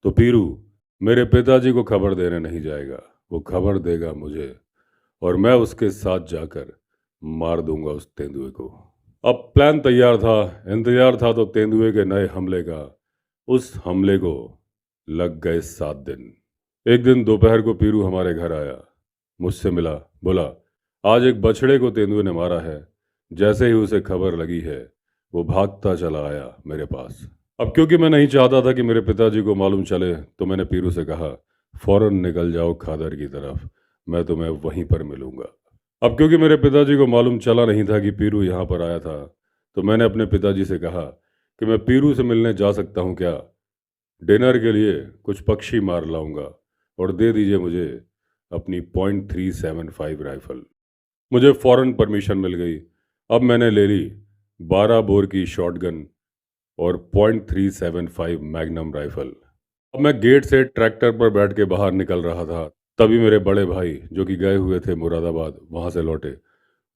तो पीरू मेरे पिताजी को खबर देने नहीं जाएगा, वो खबर देगा मुझे और मैं उसके साथ जाकर मार दूंगा उस तेंदुए को। अब प्लान तैयार था, इंतजार था तो तेंदुए के नए हमले का। उस हमले को लग गए 7 दिन। एक दिन दोपहर को पीरू हमारे घर आया, मुझसे मिला, बोला आज एक बछड़े को तेंदुए ने मारा है। जैसे ही उसे खबर लगी है वो भागता चला आया मेरे पास। अब क्योंकि मैं नहीं चाहता था कि मेरे पिताजी को मालूम चले तो मैंने पीरू से कहा फौरन निकल जाओ खादर की तरफ, मैं तुम्हें वहीं पर मिलूंगा। अब क्योंकि मेरे पिताजी को मालूम चला नहीं था कि पीरू यहाँ पर आया था तो मैंने अपने पिताजी से कहा कि मैं पीरू से मिलने जा सकता हूँ क्या? डिनर के लिए कुछ पक्षी मार लाऊंगा और दे दीजिए मुझे अपनी .375 राइफल। मुझे फौरन परमिशन मिल गई। अब मैंने ले ली 12 बोर की शॉटगन और .375 मैग्नम राइफल। अब मैं गेट से ट्रैक्टर पर बैठ के बाहर निकल रहा था, तभी मेरे बड़े भाई जो कि गए हुए थे मुरादाबाद वहाँ से लौटे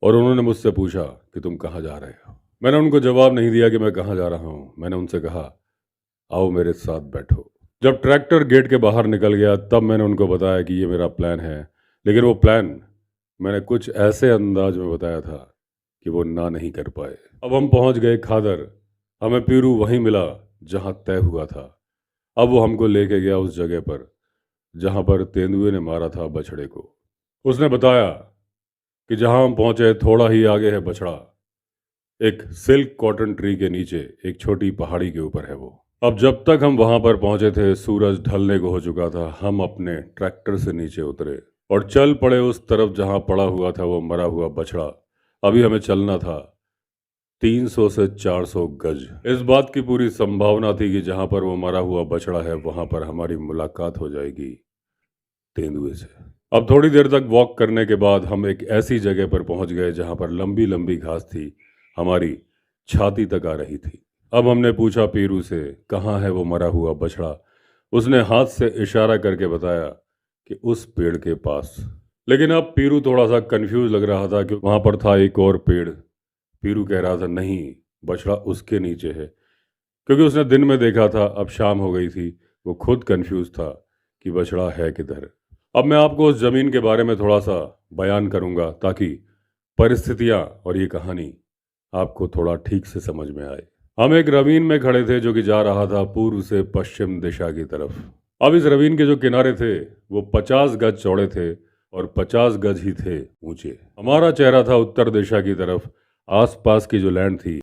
और उन्होंने मुझसे पूछा कि तुम कहाँ जा रहे हो। मैंने उनको जवाब नहीं दिया कि मैं कहाँ जा रहा हूँ। मैंने उनसे कहा आओ मेरे साथ बैठो। जब ट्रैक्टर गेट के बाहर निकल गया तब मैंने उनको बताया कि ये मेरा प्लान है, लेकिन वो प्लान मैंने कुछ ऐसे अंदाज में बताया था कि वो ना नहीं कर पाए। अब हम पहुंच गए खादर। हमें पीरू वहीं मिला जहां तय हुआ था। अब वो हमको लेके गया उस जगह पर जहां पर तेंदुए ने मारा था बछड़े को। उसने बताया कि जहां हम पहुंचे थोड़ा ही आगे है बछड़ा, एक सिल्क कॉटन ट्री के नीचे एक छोटी पहाड़ी के ऊपर है वो। अब जब तक हम वहां पर पहुंचे थे सूरज ढलने को हो चुका था। हम अपने ट्रैक्टर से नीचे उतरे और चल पड़े उस तरफ जहां पड़ा हुआ था वो मरा हुआ बछड़ा। अभी हमें चलना था 300 से 400 गज। इस बात की पूरी संभावना थी कि जहां पर वो मरा हुआ बछड़ा है वहां पर हमारी मुलाकात हो जाएगी तेंदुए से। अब थोड़ी देर तक वॉक करने के बाद हम एक ऐसी जगह पर पहुंच गए जहां पर लंबी लंबी घास थी, हमारी छाती तक आ रही थी। अब हमने पूछा पीरू से कहाँ है वो मरा हुआ बछड़ा। उसने हाथ से इशारा करके बताया कि उस पेड़ के पास। लेकिन अब पीरू थोड़ा सा कंफ्यूज लग रहा था कि वहां पर था एक और पेड़। पीरू कह रहा था नहीं, बछड़ा उसके नीचे है, क्योंकि उसने दिन में देखा था, अब शाम हो गई थी। वो खुद कंफ्यूज था कि बछड़ा है किधर। अब मैं आपको उस जमीन के बारे में थोड़ा सा बयान करूंगा ताकि परिस्थितियां और ये कहानी आपको थोड़ा ठीक से समझ में आए। हम एक ravine में खड़े थे जो कि जा रहा था पूर्व से पश्चिम दिशा की तरफ। अब इस ravine के जो किनारे थे वो 50 गज चौड़े थे और 50 गज ही थे ऊंचे। हमारा चेहरा था उत्तर दिशा की तरफ। आसपास की जो लैंड थी